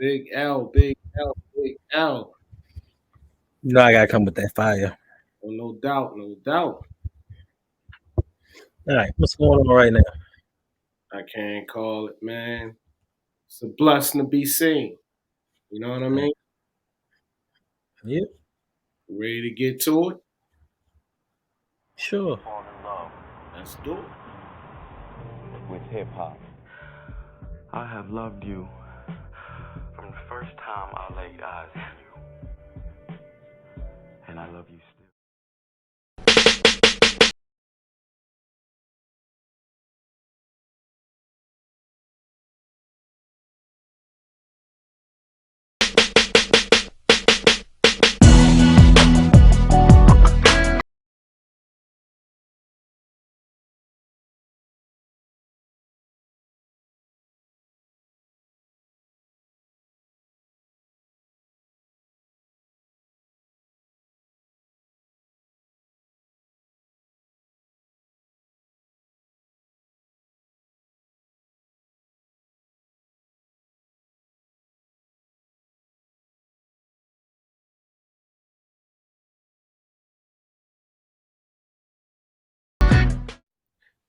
Big L, big L, big L. You know I gotta come with that fire. Oh, no doubt, no doubt. All right, what's going on right now? I can't call it, man. It's a blessing to be seen. You know what I Right. mean? Yep, Ready to get to it? sure. Fall in love Let's do it. with hip hop. I have loved you from the first time I laid eyes on you, and I love you still.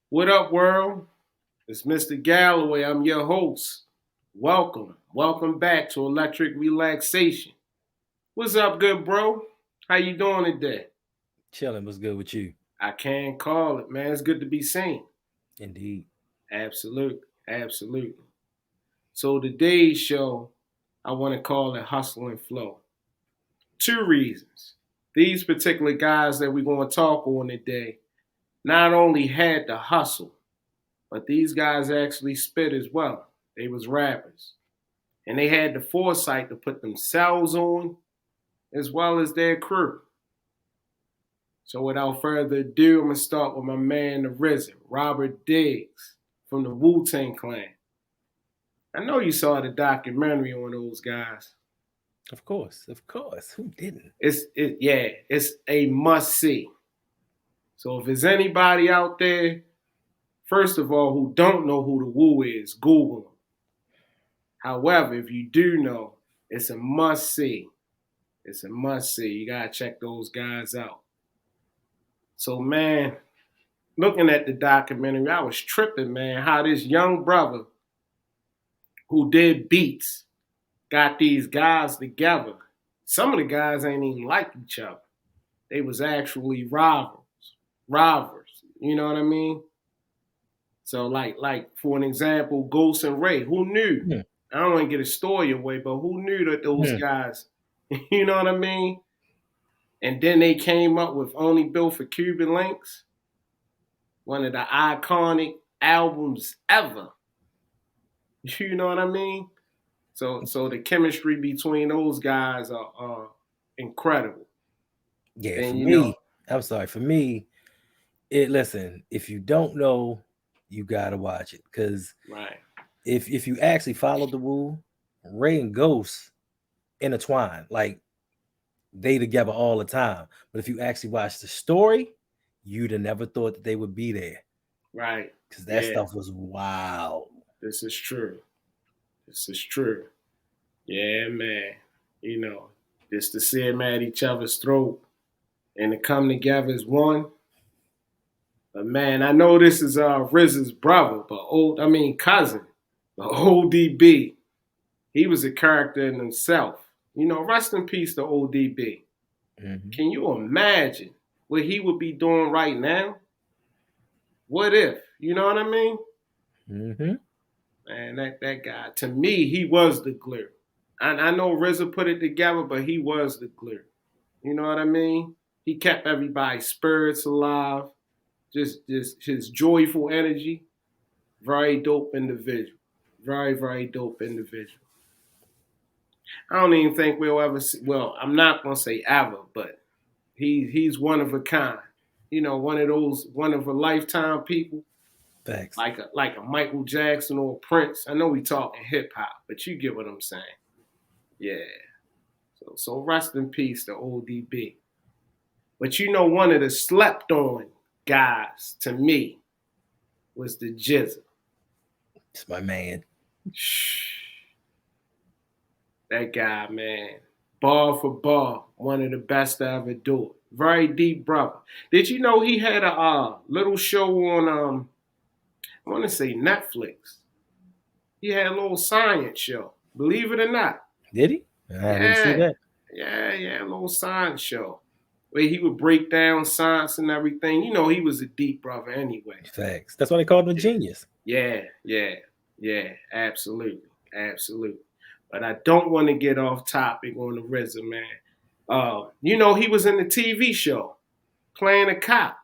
What up, world? It's Mr. Galloway. I'm your host. Welcome. Welcome back to Electric Relaxation. What's up, good bro? How you doing today? Chilling. What's good with you? I can't call it, man. It's good to be seen. Indeed. Absolutely. Absolutely. So today's show, I want to call it Hustle and Flow. Two reasons. These particular guys that we're going to talk on today not only had the hustle, but these guys actually spit as well. They was rappers. And they had the foresight to put themselves on as well as their crew. So without further ado, I'm going to start with my man, the RZA, Robert Diggs from the Wu-Tang Clan. I know you saw the documentary on those guys. Of course. Of course. Who didn't? It's a must see. So if there's anybody out there, first of all, who don't know who the Wu is, Google them. However, if you do know, it's a must see. It's a must see. You gotta check those guys out. So man, looking at the documentary, I was tripping, man, how this young brother who did beats got these guys together. Some of the guys ain't even like each other. They was actually rivals. You know what I mean? So like for an example, Ghost and Ray, who knew? Hmm. I don't want to get a story away, but who knew that those Hmm. guys, you know what I mean? And then they came up with Only Built for Cuban Links, one of the iconic albums ever. You know what I mean? So the chemistry between those guys are incredible. Yeah, for And you know, me, I'm sorry. For me, listen, if you don't know, you gotta watch it. Cause right, if you actually follow the rule, Ray and Ghost intertwine. Like they together all the time. But if you actually watch the story, you'd have never thought that they would be there. right, Cause that yeah, stuff was wild. this is true. This is true. Yeah, man. You know, just to see them at each other's throat and to come together as one. But man, I know this is RZA's brother, but cousin, but ODB. He was a character in himself. You know, rest in peace to ODB. Mm-hmm. Can you imagine what he would be doing right now? What if? You know what I mean? Mm-hmm. Man, that guy, to me, he was the glue. I know RZA put it together, but he was the glue. You know what I mean? He kept everybody's spirits alive. Just his joyful energy. Very dope individual. Very dope individual. I don't even think we'll ever see. Well, I'm not gonna say ever, but he's one of a kind. You know, one of those one of a lifetime people, Facts. like a Michael Jackson or Prince. I know we talking hip hop, but you get what I'm saying. Yeah. So rest in peace to ODB. But you know, one of the slept on guys to me was the Jizza. It's my man. Shh. That guy, man. Bar for bar, one of the best to ever do it. Very deep brother. Did you know he had a little show on I want to say Netflix. He had a little science show. Believe it or not. Did he? I didn't see Yeah. that. Yeah, a little science show. Where he would break down science and everything. You know, he was a deep brother anyway. Facts. That's why they called him a genius. Yeah, absolutely. Absolutely. But I don't want to get off topic on the RZA, man. You know, he was in the TV show playing a cop.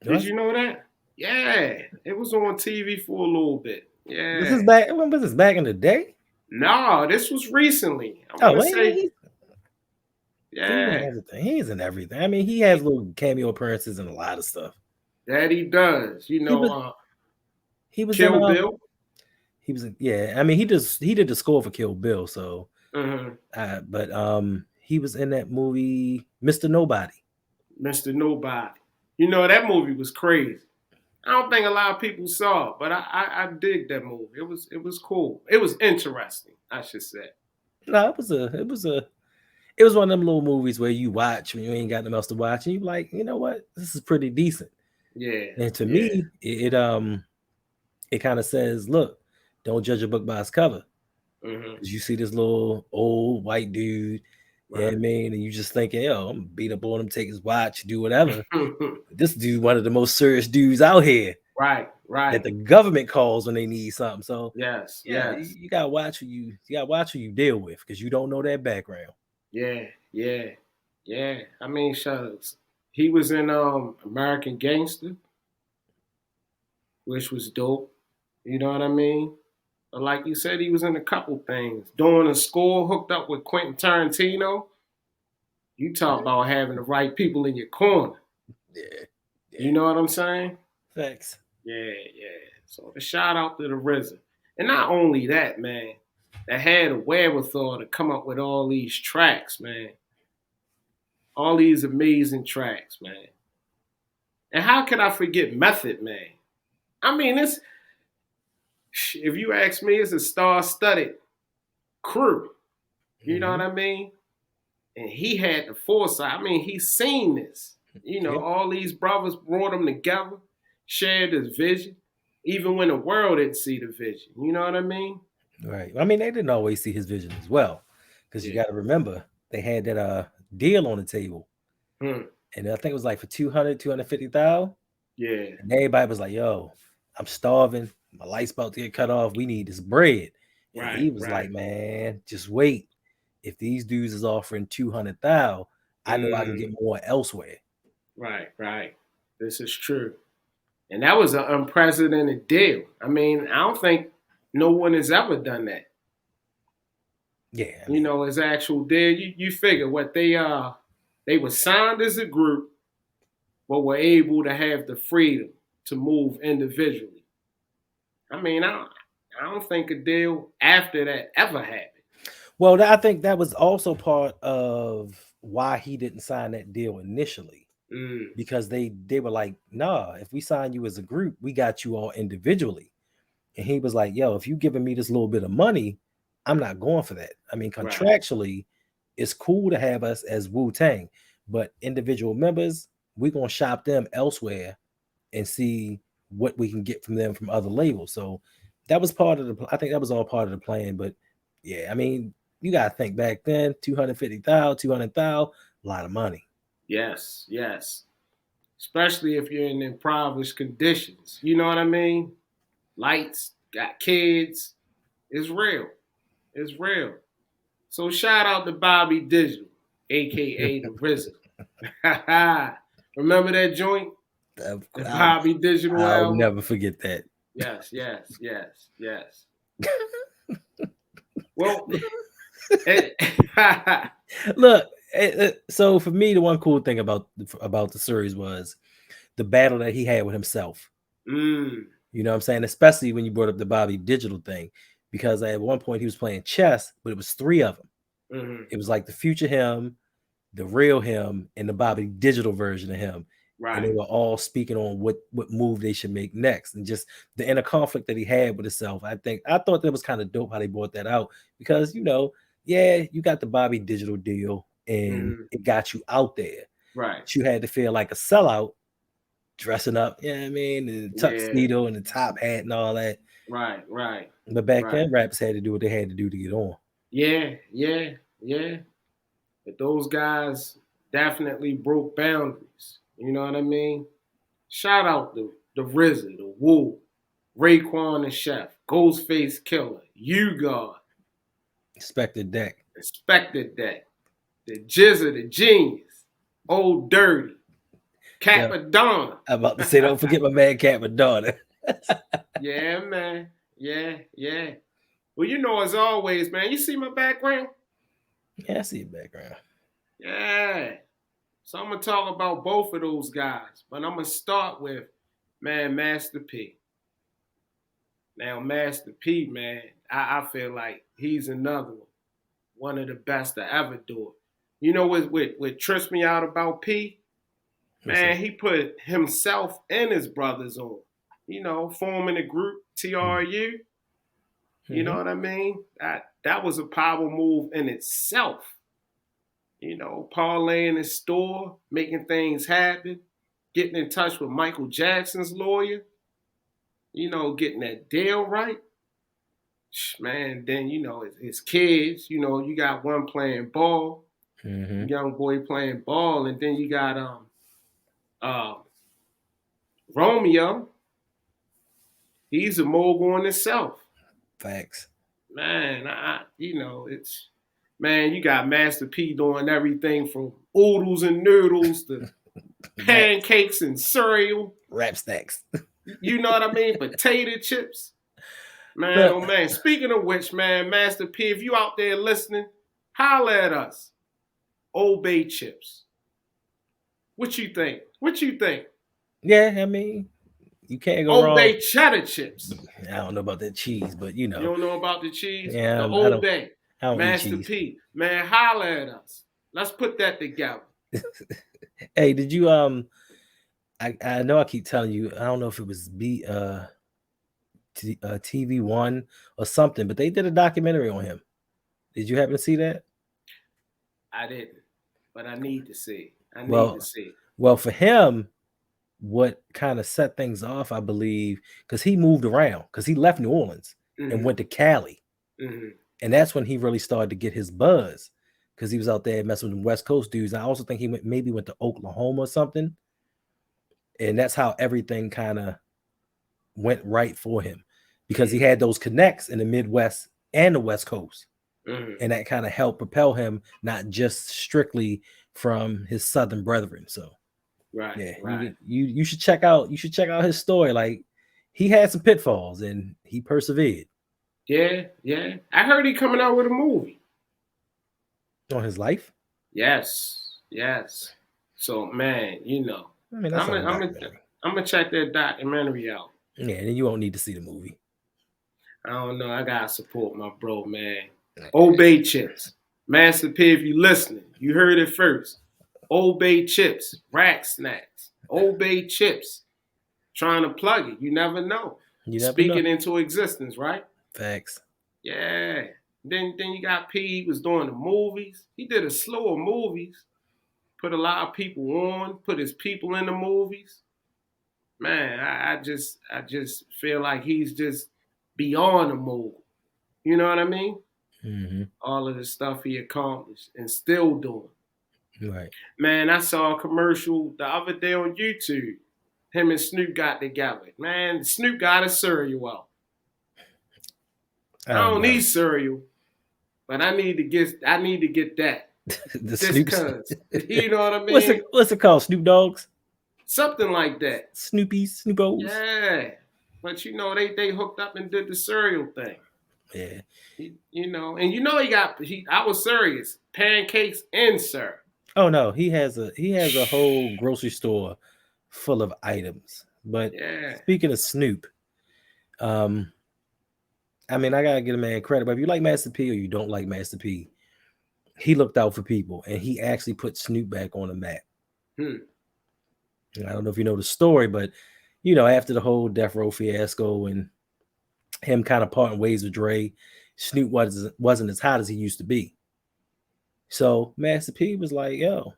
Did you know that? Yeah, it was on TV for a little bit. Yeah. This is back. When was this? Back in the day? No, this was recently. I Oh, want to say, yeah. He's in everything. I mean, he has little cameo appearances in a lot of stuff. That he does. You know, he was Kill in, Bill. He was I mean, he did the score for Kill Bill, so mm-hmm. He was in that movie Mr. Nobody. Mr. Nobody. You know, that movie was crazy. I don't think a lot of people saw it, but I dig that movie. It was cool. It was interesting, I should say. No, it was one of them little movies where you watch when you ain't got nothing else to watch, and you like, you know what, this is pretty decent. Yeah. And to me, it kind of says, look, don't judge a book by its cover. Because you see this little old white dude, you know what I mean? And you just thinking, yo, I'm gonna beat up on him, take his watch, do whatever. This dude, one of the most serious dudes out here. Right. That the government calls when they need something. So yes. You gotta watch who you deal with, because you don't know that background. Yeah. I mean, shucks. He was in American Gangster, which was dope. You know what I mean? But like you said, he was in a couple things. Doing a score, hooked up with Quentin Tarantino. You talk about having the right people in your corner. Yeah. You know what I'm saying? Thanks. Yeah. So a shout out to the RZA. And not only that, man, that had a wherewithal to come up with all these tracks, man. All these amazing tracks, man. And how could I forget Method Man? I mean, if you ask me, it's a star-studded crew. You know what I mean? And he had the foresight. I mean, he's seen this. You know, all these brothers brought them together, shared his vision, even when the world didn't see the vision. You know what I mean? Right. I mean, they didn't always see his vision as well, because you got to remember, they had that deal on the table. And I think it was like for 250,000. Yeah. And everybody was like, yo, I'm starving. My light's about to get cut off. We need this bread. And he was like, man, just wait. If these dudes is offering 200,000, I know I can get more elsewhere. Right. This is true. And that was an unprecedented deal. I mean, I don't think no one has ever done that. Yeah. You know, as actual deal. You figure what they were signed as a group, but were able to have the freedom to move individually. I mean, I don't think a deal after that ever happened. Well, I think that was also part of why he didn't sign that deal initially. Because they were like, nah, if we sign you as a group, we got you all individually. And he was like, yo, if you giving me this little bit of money, I'm not going for that. I mean, contractually, it's cool to have us as Wu-Tang, but individual members, we're going to shop them elsewhere and see what we can get from them from other labels. So that was I think that was all part of the plan. But yeah, I mean, you got to think back then, 250,000, 200,000, a lot of money. Yes. Especially if you're in impoverished conditions. You know what I mean? Lights, got kids. It's real. So shout out to Bobby Digital, a.k.a. the RZA. Remember that joint? The Bobby Digital I'll album? never forget that. Yes. Well, look, so for me, the one cool thing about the series was the battle that he had with himself. You know what I'm saying? Especially when you brought up the Bobby Digital thing, because at one point he was playing chess, but it was 3 of them. It was like the future him, the real him, and the Bobby Digital version of him. and they Right. were all speaking on what move they should make next, and just the inner conflict that he had with himself. I thought that was kind of dope how they brought that out, because yeah, you got the Bobby Digital deal and Mhm. it got you out there. Right. But you had to feel like a sellout dressing up, you know what I mean, and the Yeah. tuxedo and the top hat and all that. Right. Right. But back Right. then, rappers had to do what they had to do to get on. Yeah. Yeah. Yeah. But those guys definitely broke boundaries. You know what I mean? Shout out the RZA, the Wu, Raekwon the Chef, Ghostface Killer, You God, Expected Deck. Inspector Deck, the Jizza, the Genius, Old Dirty, Yeah, Capadonna. I'm about to say, don't forget my man Cat Madonna. Yeah, man. Yeah, yeah. Well, as always, man, you see my background? Yeah, I see your background. Yeah. So I'm going to talk about both of those guys, but I'm going to start with, man, Master P. Now, Master P, man, I feel like he's another one of the best to ever do it. You know what trips me out about P? Man, he put himself and his brothers on. Forming a group, TRU. You know what I mean? That was a power move in itself. Parlaying his store, making things happen, getting in touch with Michael Jackson's lawyer, getting that deal right. Man, then his kids. You got one playing ball, young boy playing ball, and then you got uh, Romeo. He's a mogul in himself. Facts. Man, it's man. You got Master P doing everything from oodles and noodles to pancakes and cereal. Rap stacks. You know what I mean? Potato chips. Man, Look, oh man. Speaking of which, man, Master P, if you out there listening, holler at us. Old Bay chips. What you think? yeah, I mean, you can't go Old wrong. Bay cheddar chips. I don't know about that cheese, but You don't know about the cheese? yeah, The I Old don't Bay. eat Master cheese. P. Man, holler at us. Let's put that together. Hey, did you I know I keep telling you, I don't know if it was TV1 or something, but they did a documentary on him. Did you happen to see that? I didn't, but I need to see. Well, for him, what kind of set things off, I believe, because he moved around, because he left New Orleans and went to Cali. And that's when he really started to get his buzz, because he was out there messing with the West Coast dudes. I also think he maybe went to Oklahoma or something. And that's how everything kind of went right for him, because he had those connects in the Midwest and the West Coast. And that kind of helped propel him, not just strictly from his Southern brethren. So Right. yeah, Right. you should check out his story. Like, he had some pitfalls and he persevered. Yeah, yeah. I heard he coming out with a movie On his life. Yes, yes. So man, I mean, that's I'm gonna check that documentary out. Yeah, and you won't need to see the movie. I don't know. I gotta support my bro, man. Old Bay chips, Master P. If you listening, you heard it first. Old Bay chips, rack snacks. Old Bay chips. Trying to plug it. You never know. Speak it into existence, right? Facts. Yeah. Then you got P. He was doing the movies. He did a slew of movies. Put a lot of people on. Put his people in the movies. Man, I just feel like he's just beyond a mogul. You know what I mean? All of the stuff he accomplished and still doing. Right. Man, I saw a commercial the other day on YouTube. Him and Snoop got together. Man, Snoop got a cereal out. I don't need cereal, but I need to get that. The Just cause. You know what I mean? What's it called? Snoop Dogs? Something like that. Snoopos? Yeah. But they hooked up and did the cereal thing. Yeah. I was serious. Pancakes and syrup. Oh no, he has a whole grocery store full of items. But speaking of Snoop, I mean, I gotta give a man credit, but if you like Master P or you don't like Master P, he looked out for people and he actually put Snoop back on the map. I don't know if you know the story, but you know, after the whole Death Row fiasco and him kind of parting ways with Dre, Snoop wasn't as hot as he used to be. So Master P was like, "Yo,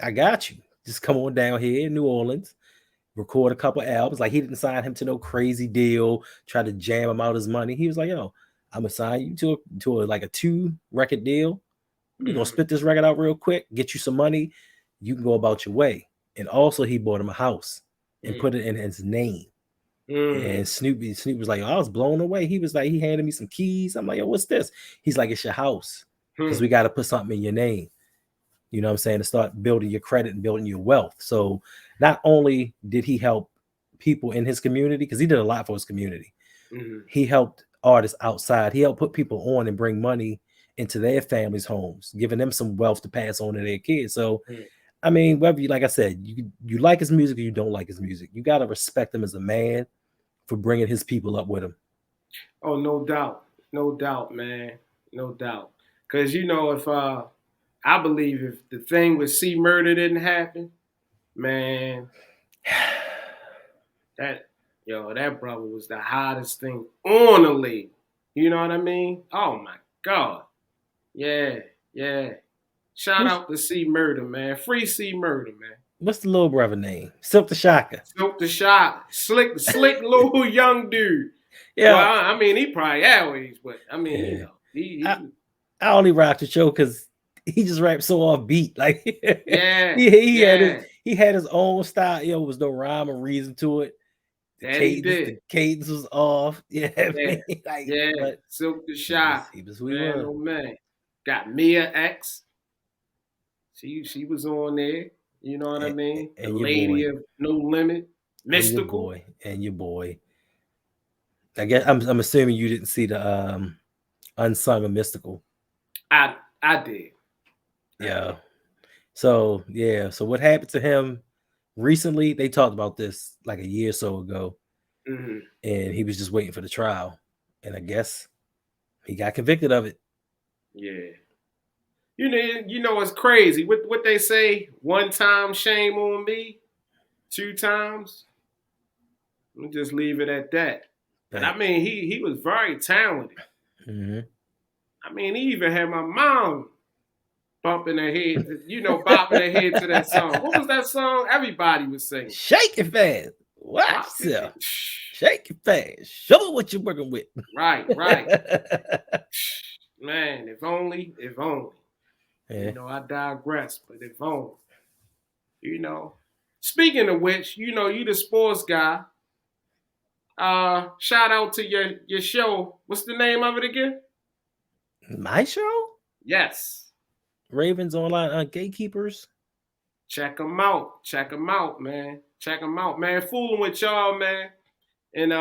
I got you. Just come on down here in New Orleans, record a couple albums." Like he didn't sign him to no crazy deal, try to jam him out his money. He was like, "Yo, I'm gonna sign you to like a 2 record deal. We're gonna spit this record out real quick, get you some money. You can go about your way." And also, he bought him a house and put it in his name. And Snoop was like, I was blown away. He was like, he handed me some keys. I'm like, yo, what's this? He's like, it's your house because we got to put something in your name. You know what I'm saying? To start building your credit and building your wealth. So not only did he help people in his community, because he did a lot for his community, he helped artists outside. He helped put people on and bring money into their families' homes, giving them some wealth to pass on to their kids. So, I mean, whether you, like I said, you like his music or you don't like his music, you got to respect him as a man for bringing his people up with him. Oh, no doubt, man, no doubt. Because you know, if I believe if the thing with C Murder didn't happen, man, that brother was the hottest thing on the label. You know what I mean? Oh my God, yeah. Shout out to C Murder, man. Free C Murder, man. What's the little brother name? Silk the Shocker. Silk the Shocker. Slick little young dude. Yeah. Well, I mean, he probably our age, but I mean, you know, I only rocked the show because he just rapped so offbeat. Like, he had his own style. Yo, there was no rhyme or reason to it. The cadence was off. But Silk the Shocker. He was who he was. Oh man. Got Mia X. She was on there. You know what I mean? And the Lady of No Limit. Mystical. And your boy. I guess I'm assuming you didn't see the Unsung or Mystical. I did. Yeah. So what happened to him recently? They talked about this like a year or so ago, and he was just waiting for the trial, and I guess he got convicted of it. Yeah. You know it's crazy. What they say, 1 time shame on me, 2 times. Let me just leave it at that. But I mean, he was very talented. I mean, he even had my mom bumping her head, bopping her head to that song. What was that song? Everybody was singing. Shake it fast. Watch yourself. Shake it fast. Show it what you're working with. Right. Man, if only. Yeah. You know, I digress, but if only. You know. Speaking of which, you know, you the sports guy. Shout out to your show. What's the name of it again? My show? Yes. Ravens Online Gatekeepers. Check them out, man. Check them out, man. Fooling with y'all, man. And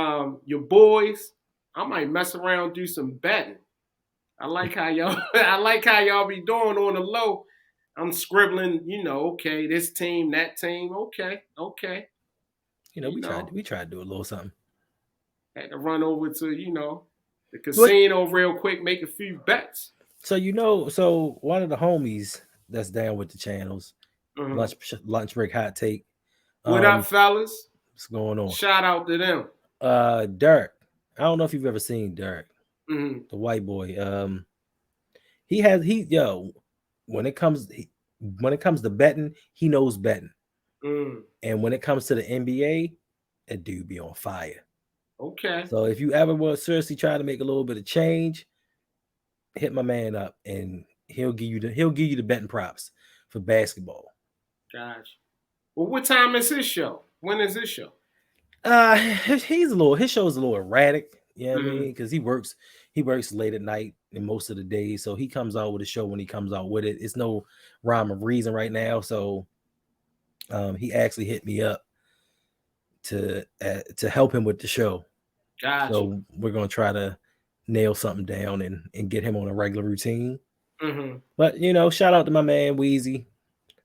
your boys. I might mess around, do some betting. I like how y'all be doing on the low. I'm scribbling, okay, this team, that team, okay. You know, we tried to do a little something. Had to run over to, the casino real quick, make a few bets. So one of the homies that's down with the channels, lunch break hot take. What up, fellas? What's going on? Shout out to them. Dirk. I don't know if you've ever seen Dirk, the white boy. When it comes to betting, he knows betting. And when it comes to the NBA, that dude be on fire. Okay. So if you ever want seriously try to make a little bit of change, hit my man up and he'll give you the betting props for basketball. Gotcha. Well, what time is his show? When is his show? His show is a little erratic, you know what I mean? Because he works late at night and most of the days. So he comes out with a show when he comes out with it. It's no rhyme or reason right now. So he actually hit me up to help him with the show. Gotcha. So we're gonna try to nail something down and get him on a regular routine. But shout out to my man Weezy.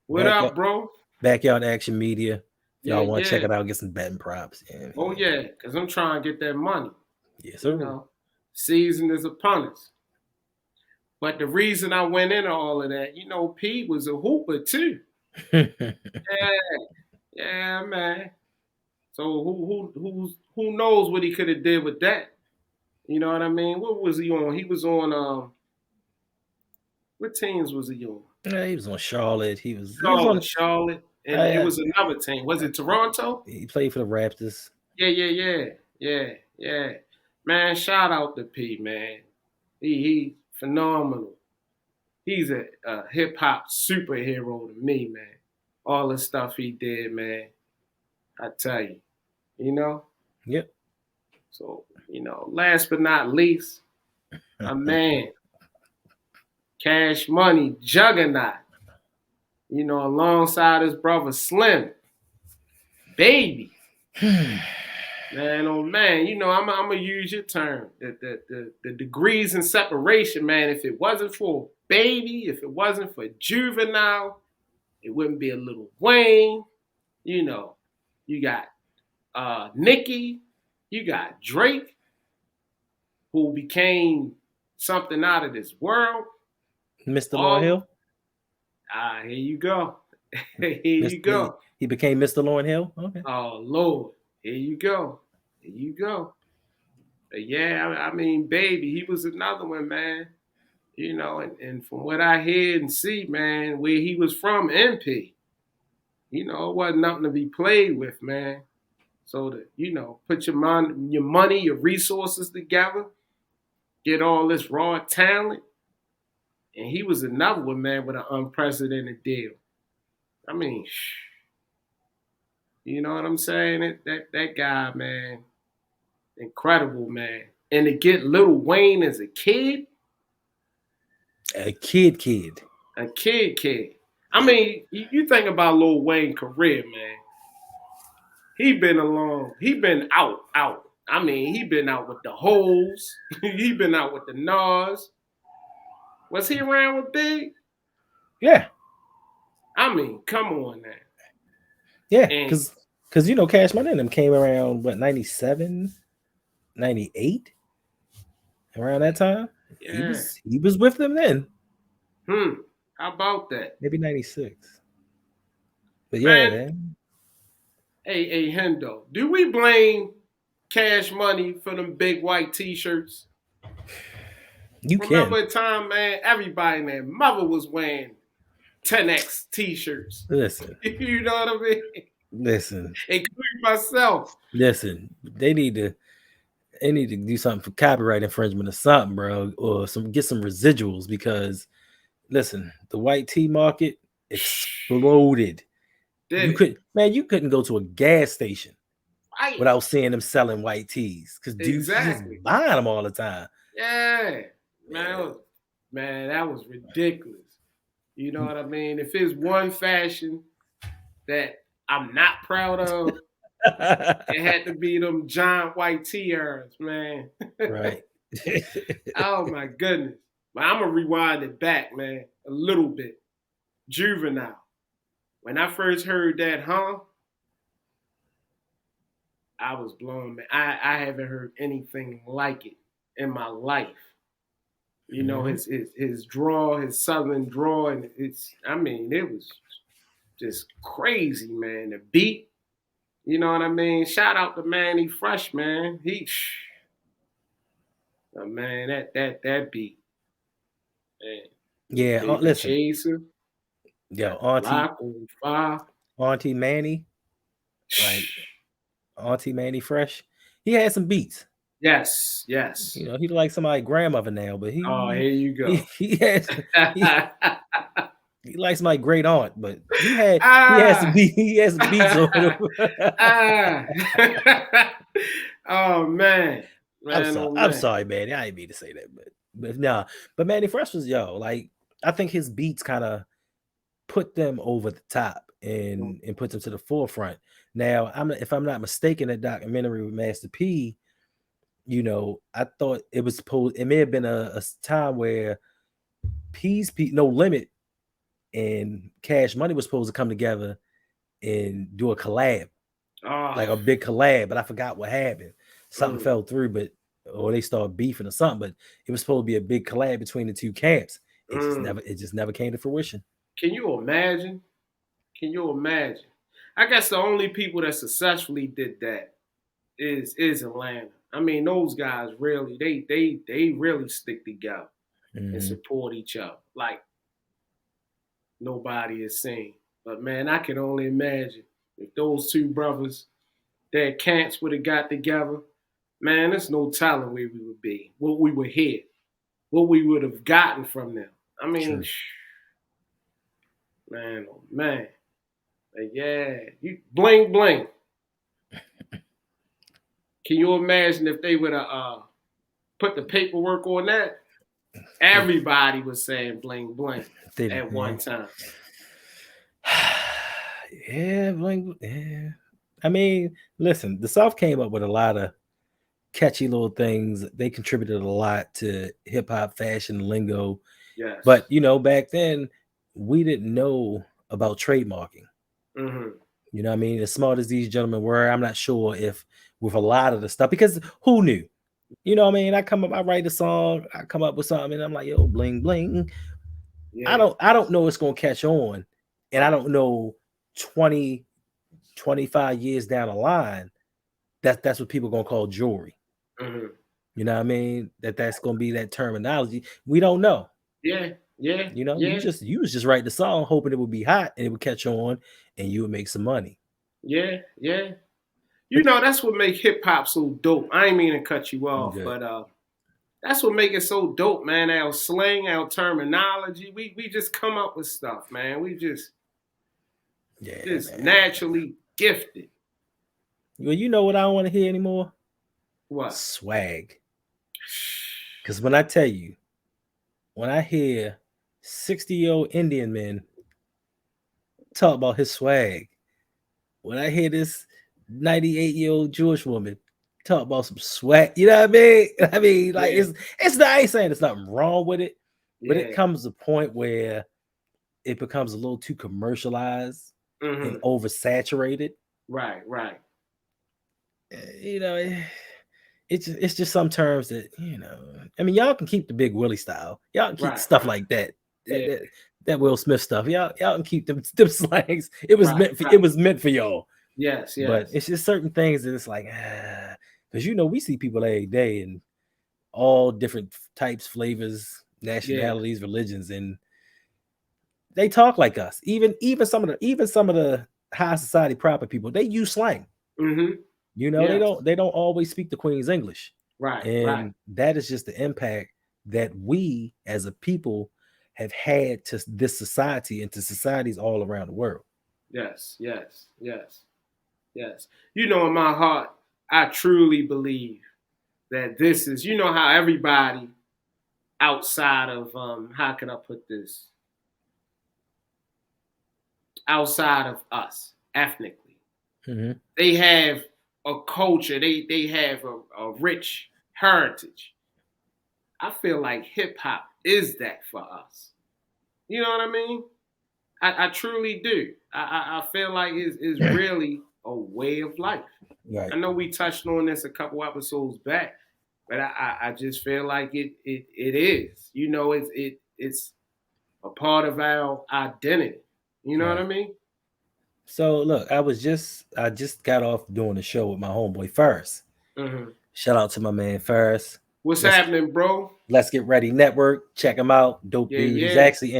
What up, bro? Backyard Action Media. Y'all want to check it out, get some betting props. Yeah, because I'm trying to get that money. Yes, sir. Season is upon us. But the reason I went into all of that, Pete was a hooper too. Yeah, man. So who knows what he could have did with that? You know what I mean? What was he on? He was on what teams was he on? Yeah, he was on Charlotte. He was Charlotte, on. Charlotte, and it Uh, was another team. Was it Toronto? he played for the Raptors. Yeah. Man, shout out to P, man. He phenomenal. He's a hip hop superhero to me, man. All the stuff he did, man. I tell you, you know. Yep. So last but not least, a man, Cash Money Juggernaut. Alongside his brother Slim, Baby. Man, oh man, I'm gonna use your term. The degrees in separation, man. If it wasn't for Baby, if it wasn't for Juvenile, it wouldn't be a Little Wayne. You got Nicki, you got Drake, who became something out of this world. Mr. Lauryn All Hill. here you go. Here you go. He became Mr. Lauryn Hill. Okay. Oh Lord, here you go. Here you go. But yeah, I mean, Baby, he was another one, man. And from what I hear and see, man, where he was from, MP, it wasn't nothing to be played with, man. So to, put your money, your resources together, get all this raw talent. And he was another one, man, with an unprecedented deal. I mean, you know what I'm saying? That guy, man, incredible, man. And to get Lil Wayne as a kid. A kid. A kid. I mean, you think about Lil Wayne's career, man. He been out. I mean, he been out with the Hoes. He been out with the Nas. Was he around with Big? Yeah. I mean, come on now. Yeah, because Cash Money and them came around, what, 97, 98? Around that time? Yeah. He was with them then. How about that? Maybe 96. But yeah, man. Hey, Hendo, do we blame Cash Money for them big white t-shirts? Remember a time, man, everybody and their mother was wearing 10X t-shirts. Listen. You know what I mean? Listen. Including myself. Listen, they need to do something for copyright infringement or something, bro, or get some residuals, because listen, the white tee market exploded. You couldn't go to a gas station without seeing them selling white tees, because dudes just buying them all the time. Yeah, man, that was ridiculous. You know what I mean? If it's one fashion that I'm not proud of, it had to be them giant white tee-eras, man. Right. Oh my goodness. But I'm gonna rewind it back, man, a little bit. Juvenile. When I first heard that, I was blown, man. I haven't heard anything like it in my life. His draw, his southern draw, and it was just crazy, man. The beat, you know what I mean? Shout out to Manny Fresh, man. Man, that beat. Man. Yeah, listen. Chaser. Yo, Auntie Manny. Like Auntie Manny Fresh. He had some beats. Yes. He like somebody's grandmother now, but here you go. He likes my great aunt, but he has some beats on him. Oh man. I'm sorry, man. I didn't mean to say that, but nah. But Manny Fresh was like, I think his beats kind of put them over the top and put them to the forefront. Now, if I'm not mistaken, that documentary with Master P, I thought it may have been a time where No Limit and Cash Money was supposed to come together and do a collab, like a big collab, but I forgot what happened. Something fell through, or they started beefing or something, but it was supposed to be a big collab between the two camps. It just never came to fruition. Can you imagine? I guess the only people that successfully did that is Atlanta. I mean, those guys really they really stick together and Mhm. support each other like nobody is seen. But man, I can only imagine if those two brothers, their camps would have got together. Man, there's no telling where we would be, what we would hear, what we would have gotten from them. I mean, True. man, oh man. Like, yeah, you bling bling. Can you imagine if they would have put the paperwork on that? They, Everybody was saying bling bling they, at yeah. one time. Yeah, yeah. I mean, listen, the South came up with a lot of catchy little things. They contributed a lot to hip hop, fashion, lingo. Yes. But back then we didn't know about trademarking. Mm-hmm. You know what I mean? As smart as these gentlemen were, I'm not sure if with a lot of the stuff, because who knew? You know what I mean? I write a song, I come up with something, and I'm like, yo, bling bling. I Yeah. don't I don't know it's gonna catch on. And I Right. don't know 20, 25 years down the line, that's what people gonna call jewelry. Mm-hmm. You know what I mean? That's gonna be that terminology. We don't know. Yeah. Yeah. You Yeah. was just writing the song hoping it would be hot and it would catch on and you would make some money. Yeah. Yeah. You But know, that's what make hip hop so dope. I ain't mean to cut you I'm off, good. but that's what make it so dope, man. Our slang, our terminology. We just come up with stuff, man. We Yeah, just man. naturally gifted. Well, you know what I don't want to hear anymore? What? Swag. Because when I tell you, when I hear 60-year-old Indian men talk about his swag, when I hear this 98-year-old Jewish woman talk about some swag, you know what I mean? I mean, like Yeah. it's not, I ain't saying there's nothing wrong with it, but it Yeah. comes a point where it becomes a little too commercialized and Mm-hmm. oversaturated. Right. Right. You know, it's just some terms that I mean, y'all can keep the Big Willie style. Y'all can keep Right. stuff Right. like that. That Yeah. that, that Will Smith stuff. Y'all can keep them slangs. It was Right. meant for Right. y'all. Yes. But Yes. it's just certain things that it's like because we see people every day and all different types, flavors, Yeah. nationalities, religions, and they talk like us. Even some of the high society proper people, they use slang. Mm-hmm. They Yes. don't always speak the Queen's English. Right. Right. And that is just the impact that we as a people have had to this society and to societies all around the world. Yes. Yes. Yes. Yes. You know, in my heart, I truly believe that this is. You know how everybody outside of how can I put this? Outside of us, ethnically, Mhm. they have a culture. They have a rich heritage. I feel like hip hop is that for us. You know what I mean? I truly do. I feel like it's really a way of life. I Right. know we touched on this a couple episodes back, but I just feel like it is. You know, it's a part of our identity. You know what I Right. mean? So look, I just got off doing a show with my homeboy Ferris. Mm-hmm. Shout out to my man Ferris. What's Let's happening, bro? let's get ready network. Check him out. Dope Yeah, dude. yeah. He's actually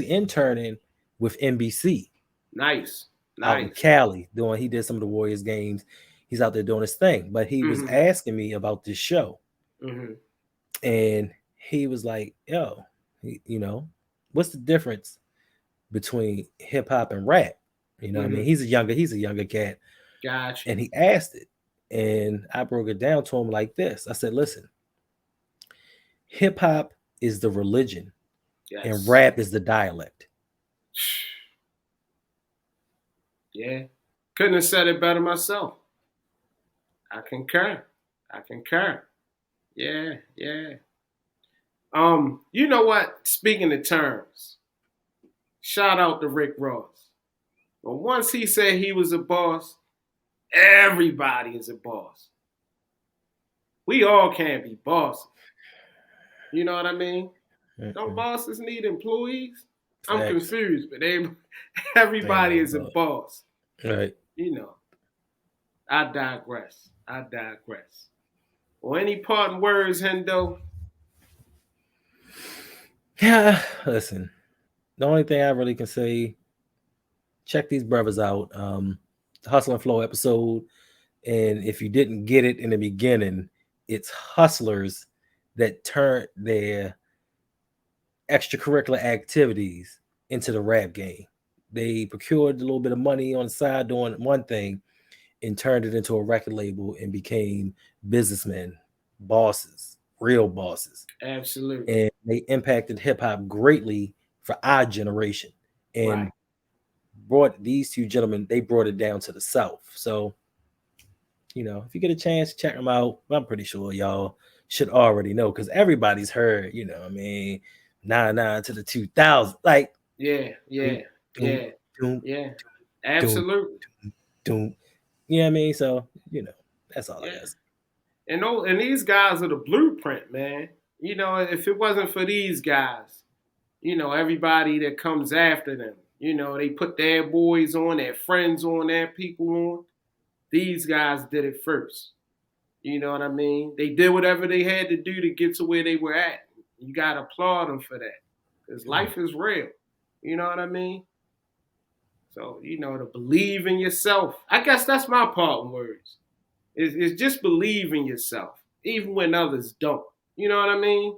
interning with NBC Nice, out in nice. Cali he did some of the Warriors games. He's out there doing his thing. But he was Mm-hmm. asking me about this show. Mm-hmm. And he was like, yo, what's the difference between hip hop and rap? You know what I mean? Mm-hmm. He's a younger cat. Got you. And he asked it. And I broke it down to him like this. I said, listen, hip hop is the religion and Yes. rap is the dialect. Yeah. Couldn't have said it better myself. I concur. I concur. Yeah, yeah. You know what? Speaking of terms, shout out to Rick Ross. But once he said he was a boss, everybody is a boss. We all can't be bosses. You know what I mean? Don't Mm-mm. bosses need employees? I'm Facts. confused, but everybody is a Boss. boss. Right. You know, I digress. Well, any parting words, Hendo? Yeah, listen. The only thing I really can say, check these brothers out. The Hustle and Flow episode. And if you didn't get it in the beginning, it's hustlers that turn their extracurricular activities into the rap game. They procured a little bit of money on the side doing one thing and turned it into a record label and became businessmen, bosses, real bosses. Absolutely. And they impacted hip hop greatly for our generation. And Right. brought these two gentlemen, they brought it down to the South. So, if you get a chance, check them out. I'm pretty sure y'all should already know because everybody's heard, 99 to the 2000. Like, Yeah. doom, doom, doom, doom, Absolutely. doom. You know what I mean? So, that's all I Yeah. guess. And these guys are the blueprint, man. If it wasn't for these guys, everybody that comes after them, they put their boys on, their friends on, their people on. These guys did it first. You know what I mean? They did whatever they had to do to get to where they were at. You got to applaud them for that because life is real. You know what I mean? So, to believe in yourself. I guess that's my parting words. Is just believe in yourself, even when others don't. You know what I mean?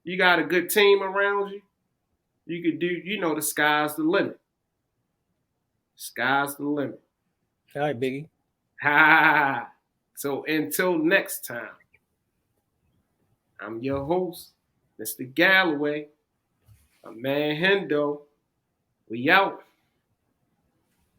You got a good team around you. You could do, the sky's the limit. Sky's the limit. All right, Biggie. Ha! So until next time, I'm your host, Mr. Galloway, my man Hendo. We out.